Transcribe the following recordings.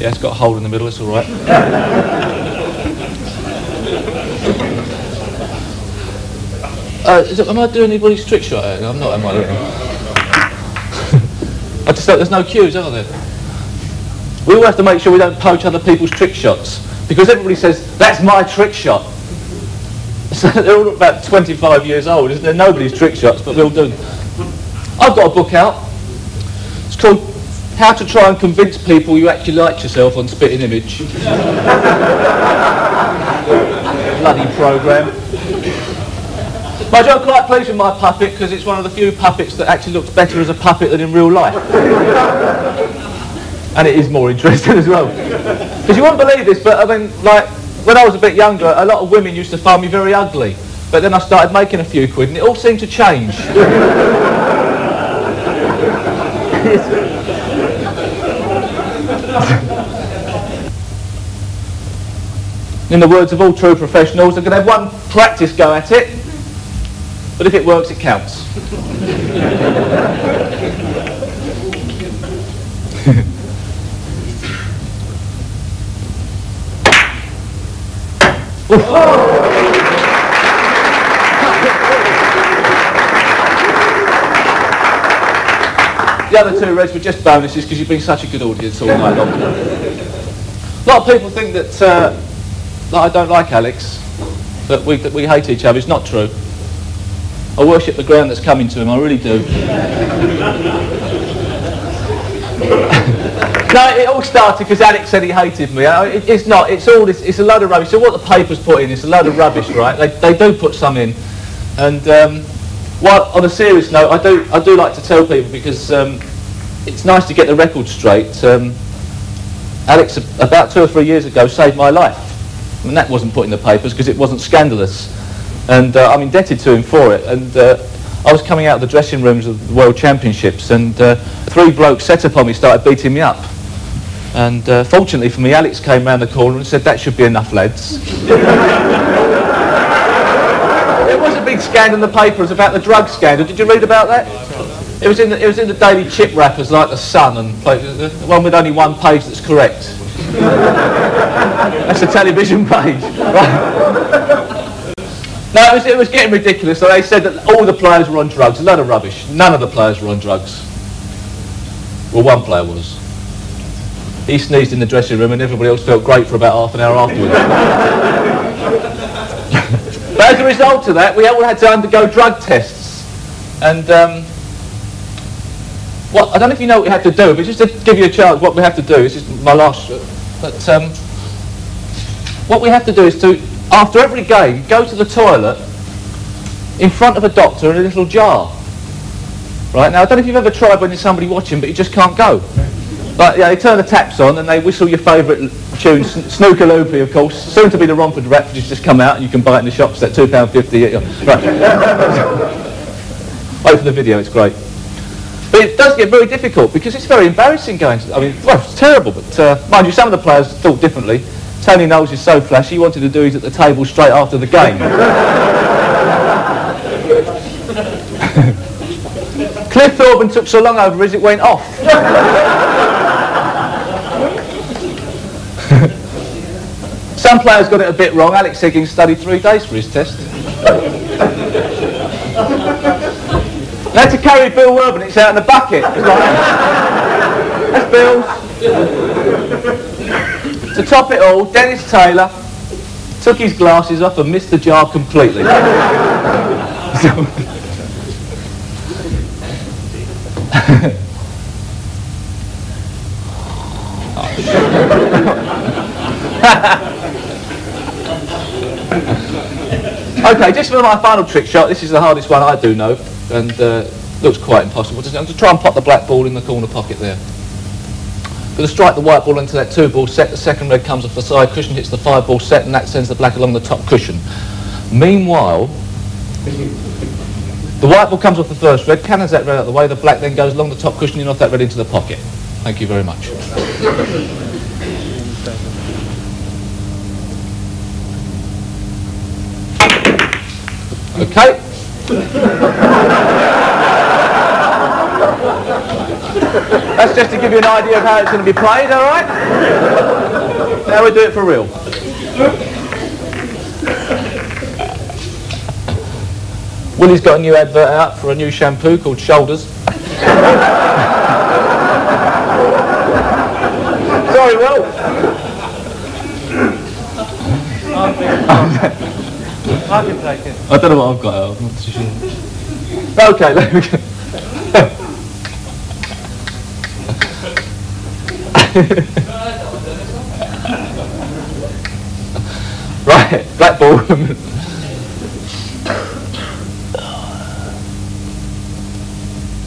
Yeah, it's got a hole in the middle, it's all right. Am I doing anybody's trick shot? I'm not, am I? I just thought there's no cues, are there? We all have to make sure we don't poach other people's trick shots, because everybody says, that's my trick shot. So they're all about 25 years old, isn't there? Nobody's trick shots, but we'll do. I've got a book out. It's called How to Try and Convince People You Actually Like Yourself on Spitting Image. Bloody programme. Mind you, I'm quite pleased with my puppet, because it's one of the few puppets that actually looks better as a puppet than in real life. And it is more interesting as well. Because you won't believe this, but I mean, like, when I was a bit younger, a lot of women used to find me very ugly. But then I started making a few quid, and it all seemed to change. In the words of all true professionals, I'm going to have one practice go at it, but if it works, it counts. The other two reds were just bonuses because you've been such a good audience all night long. A lot of people think that I don't like Alex, that we hate each other. It's not true. I worship the ground that's coming to him, I really do. No, it all started because Alex said he hated me. It's not, it's all this, it's a load of rubbish. So what the papers put in is a load of rubbish, right? They do put some in. And well, on a serious note, I do like to tell people, because it's nice to get the record straight. Alex, about 2 or 3 years ago, saved my life. And that wasn't put in the papers because it wasn't scandalous. And I'm indebted to him for it. And I was coming out of the dressing rooms of the World Championships, and 3 blokes set upon me, started beating me up. And fortunately for me, Alex came round the corner and said, that should be enough, lads. There was a big scandal in the paper. It was about the drug scandal. Did you read about that? It was in the daily chip wrappers like the Sun, and the one with only one page that's correct. That's the television page. Right. No, it was getting ridiculous. So they said that all the players were on drugs. A lot of rubbish. None of the players were on drugs. Well, one player was. He sneezed in the dressing room, and everybody else felt great for about half an hour afterwards. But as a result of that, we all had to undergo drug tests. And I don't know if you know what we had to do, but just to give you a chance, what we have to do, this is my last, but what we have to do is to, after every game, go to the toilet in front of a doctor in a little jar. Right, now I don't know if you've ever tried when there's somebody watching, but you just can't go. Like, yeah, they turn the taps on and they whistle your favourite tune, Snooker Loopy, of course. Soon to be the Romford Rap, which has just come out, and you can buy it in the shops at £2.50. Right. Wait for the video, it's great. But it does get very difficult, because it's very embarrassing going to, I mean, well, it's terrible, but mind you, some of the players thought differently. Tony Knowles is so flashy, he wanted to do his at the table straight after the game. Cliff Thorburn took so long over his it went off. Some players got it a bit wrong. Alex Higgins studied 3 days for his test. They had to carry Bill Werbenick's out in a bucket. That's Bill's. To top it all, Dennis Taylor took his glasses off and missed the jar completely. Okay, just for my final trick shot, this is the hardest one I do know, and looks quite impossible. I'm going to try and pop the black ball in the corner pocket there. I'm going to strike the white ball into that 2-ball set. The second red comes off the side cushion, hits the 5-ball set, and that sends the black along the top cushion. Meanwhile, the white ball comes off the first red, cannons that red out of the way, the black then goes along the top cushion and off that red into the pocket. Thank you very much. Okay. That's just to give you an idea of how it's going to be played, alright? Now we do it for real. Willie's got a new advert out for a new shampoo called Shoulders. Sorry, Will. I can take it. I don't know what I've got out. I'm not too sure. Okay, there we go. Right, black ball.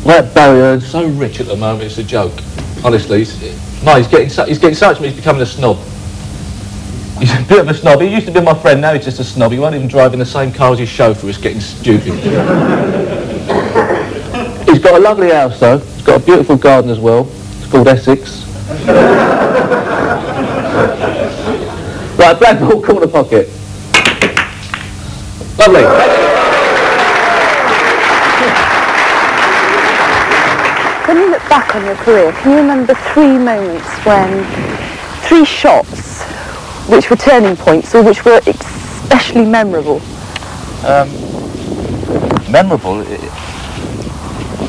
That barrier is so rich at the moment, it's a joke. Honestly, he's getting so much, he's becoming a snob. He's a bit of a snob. He used to be my friend, now he's just a snob. He won't even drive in the same car as his chauffeur. It's getting stupid. He's got a lovely house though. He's got a beautiful garden as well. It's called Essex. Right, black ball, corner pocket. Lovely. When you look back on your career, can you remember three shots which were turning points or which were especially memorable? Memorable?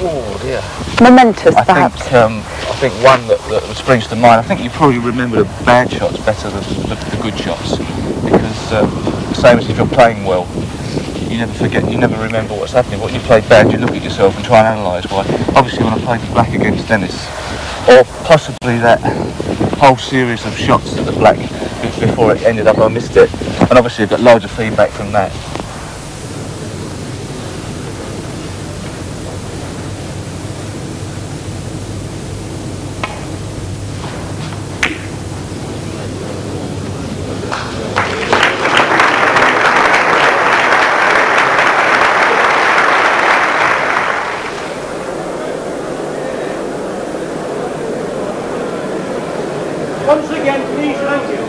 Oh dear. Momentous, perhaps. I think one that springs to mind, I think you probably remember the bad shots better than the good shots, because the same as if you're playing well, you never forget, you never remember what's happening. What you played bad, you look at yourself and try and analyse why. Obviously when I played the black against Dennis, or possibly that whole series of shots at the black before it ended up I missed it, and obviously I've got loads of feedback from that. Once again, please, thank you.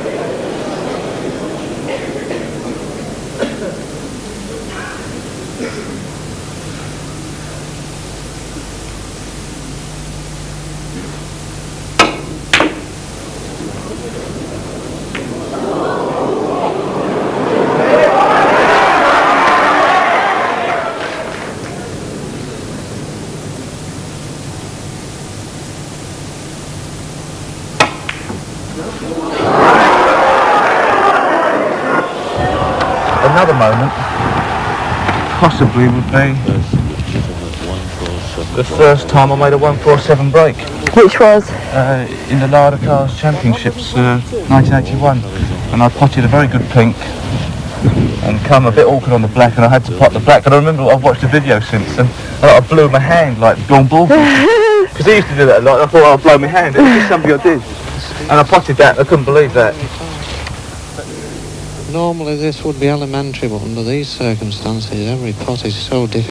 Another moment possibly would be the first time I made a 147 break. Which was? In the Larder Cars Championships 1981, and I potted a very good pink and come a bit awkward on the black, and I had to pot the black, and I remember I've watched a video since, and I blew my hand like John Ball, because he used to do that a lot, and I thought I'd blow my hand. It was just something I did, and I potted that. I couldn't believe that. Normally this would be elementary, but under these circumstances every pot is so difficult.